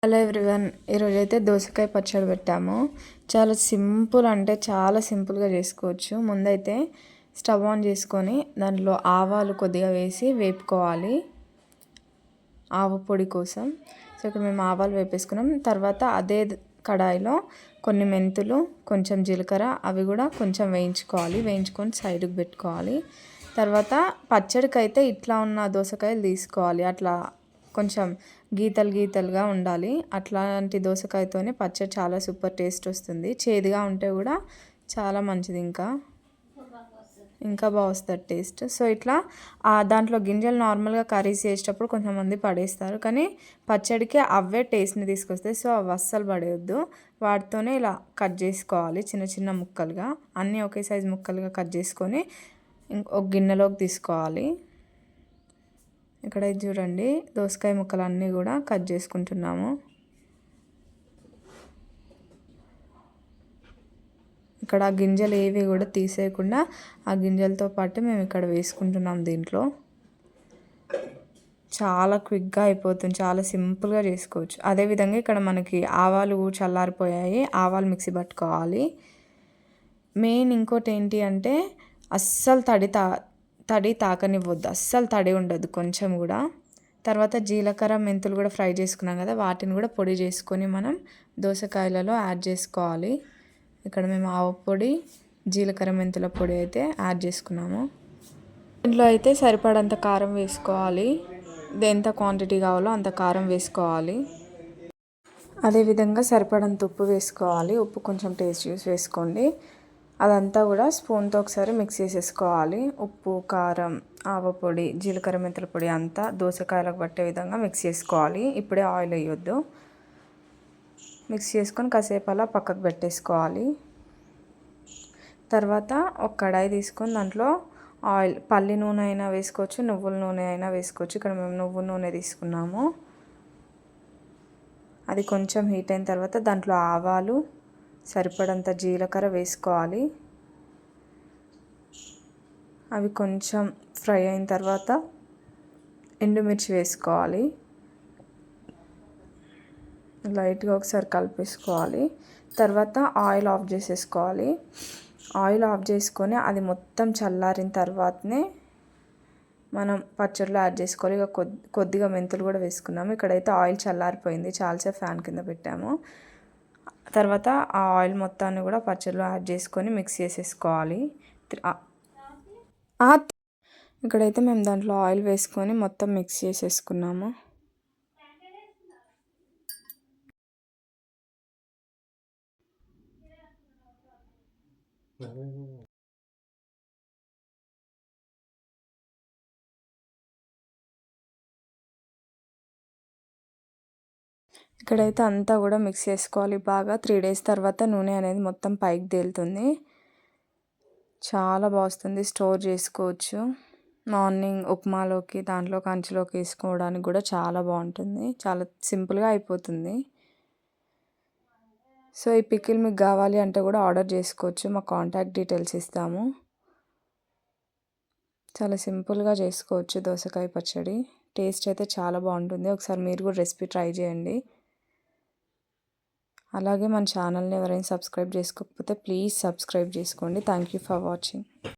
Hello everyone, ఈరోజైతే దోసకాయ పచ్చడి పెట్టాము. చాలా సింపుల్, అంటే చాలా సింపుల్గా చేసుకోవచ్చు. ముందైతే స్టవ్ ఆన్ చేసుకొని దాంట్లో ఆవాలు కొద్దిగా వేసి వేపుకోవాలి, ఆవ పొడి కోసం. సో ఇక్కడ మేము ఆవాలు వేపేసుకున్నాం. తర్వాత అదే కడాయిలో కొన్ని మెంతులు, కొంచెం జీలకర్ర, అవి కూడా కొంచెం వేయించుకొని సైడ్కి పెట్టుకోవాలి. తర్వాత పచ్చడికి అయితే ఇట్లా ఉన్న దోసకాయలు తీసుకోవాలి, అట్లా కొంచెం గీతలుగా ఉండాలి. అట్లాంటి దోసకాయతోనే పచ్చడి చాలా సూపర్ టేస్ట్ వస్తుంది. చేదుగా ఉంటే కూడా చాలా మంచిది, ఇంకా బాగా వస్తుంది టేస్ట్. సో ఇట్లా దాంట్లో గింజలు నార్మల్గా కర్రీస్ చేసేటప్పుడు కొంతమంది పడేస్తారు, కానీ పచ్చడికి అవే టేస్ట్ని తీసుకొస్తాయి. సో అవి అస్సలు పడేయద్దు, వాటితోనే ఇలా కట్ చేసుకోవాలి చిన్న చిన్న ముక్కలుగా. అన్నీ ఒకే సైజు ముక్కలుగా కట్ చేసుకొని ఒక గిన్నెలోకి తీసుకోవాలి. ఇక్కడ చూడండి, దోసకాయ ముక్కలు అన్నీ కూడా కట్ చేసుకుంటున్నాము. ఇక్కడ ఆ గింజలు ఏవి కూడా తీసేయకుండా ఆ గింజలతో పాటు మేము ఇక్కడ వేసుకుంటున్నాం. దీంట్లో చాలా క్విక్గా అయిపోతుంది, చాలా సింపుల్గా చేసుకోవచ్చు. అదేవిధంగా ఇక్కడ మనకి ఆవాలు చల్లారిపోయాయి, ఆవాలు మిక్సీ పట్టుకోవాలి. మెయిన్ ఇంకోటి ఏంటి అంటే అస్సలు తడి తాకనివ్వద్దు, అస్సలు తడి ఉండదు కొంచెం కూడా. తర్వాత జీలకర్ర మెంతులు కూడా ఫ్రై చేసుకున్నాం కదా, వాటిని కూడా పొడి చేసుకొని మనం దోసకాయలలో యాడ్ చేసుకోవాలి. ఇక్కడ మేము ఆవ పొడి, జీలకర్ర మెంతుల పొడి అయితే యాడ్ చేసుకున్నాము. దీంట్లో అయితే సరిపడంత కారం వేసుకోవాలి, ఎంత క్వాంటిటీ కావాలో అంత కారం వేసుకోవాలి. అదేవిధంగా సరిపడంత ఉప్పు వేసుకోవాలి, ఉప్పు కొంచెం టేస్ట్ చూసి వేసుకోండి. అదంతా కూడా స్పూన్తో ఒకసారి మిక్స్ చేసేసుకోవాలి. ఉప్పు, కారం, ఆవ పొడి, జీలకర్ర మెంతుల పొడి అంతా దోసకాయలకు పట్టే విధంగా మిక్స్ చేసుకోవాలి. ఇప్పుడే ఆయిల్ వేయొద్దు. మిక్స్ చేసుకొని కాసేపు అలా పక్కకు పెట్టేసుకోవాలి. తర్వాత ఒక కడాయి తీసుకొని దాంట్లో ఆయిల్, పల్లి నూనె అయినా వేసుకోవచ్చు, నువ్వుల నూనె అయినా వేసుకోవచ్చు. ఇక్కడ మేము నువ్వుల నూనె తీసుకున్నాము. అది కొంచెం హీట్ అయిన తర్వాత దాంట్లో ఆవాలు, సరిపడంత జీలకర్ర వేసుకోవాలి. అవి కొంచెం ఫ్రై అయిన తర్వాత ఎండుమిర్చి వేసుకోవాలి. లైట్గా ఒకసారి కలిపేసుకోవాలి. తర్వాత ఆయిల్ ఆఫ్ చేసేసుకోవాలి. ఆయిల్ ఆఫ్ చేసుకొని అది మొత్తం చల్లారిన తర్వాతనే మనం పచ్చడిలో యాడ్ చేసుకోవాలి. ఇక కొద్దిగా మెంతులు కూడా వేసుకున్నాము. ఇక్కడైతే ఆయిల్ చల్లారిపోయింది, చాలాసేపు ఫ్యాన్ కింద పెట్టాము. తర్వాత ఆ ఆయిల్ మొత్తాన్ని కూడా పచ్చడిలో యాడ్ చేసుకొని మిక్స్ చేసేసుకోవాలి. ఇక్కడైతే మేము దాంట్లో ఆయిల్ వేసుకొని మొత్తం మిక్స్ చేసేసుకున్నాము. ఇక్కడైతే అంతా కూడా మిక్స్ చేసుకోవాలి బాగా. 3 days తర్వాత నూనె అనేది మొత్తం పైకి తేలుతుంది, చాలా బాగుంటుంది. స్టోర్ చేసుకోవచ్చు, మార్నింగ్ ఉప్మాలోకి, దాంట్లో కంచులోకి వేసుకోవడానికి కూడా చాలా బాగుంటుంది. చాలా సింపుల్గా అయిపోతుంది. సో ఈ పికిల్ మీకు కావాలి అంటే కూడా ఆర్డర్ చేసుకోవచ్చు, మా కాంటాక్ట్ డీటెయిల్స్ ఇస్తాము. చాలా సింపుల్గా చేసుకోవచ్చు దోసకాయ పచ్చడి. టేస్ట్ అయితే చాలా బాగుంటుంది. ఒకసారి మీరు కూడా రెసిపీ ట్రై చేయండి. అలాగే మన ఛానల్ని ఎవరైనా సబ్స్క్రైబ్ చేసుకోకపోతే ప్లీజ్ సబ్స్క్రైబ్ చేసుకోండి. Thank you for watching.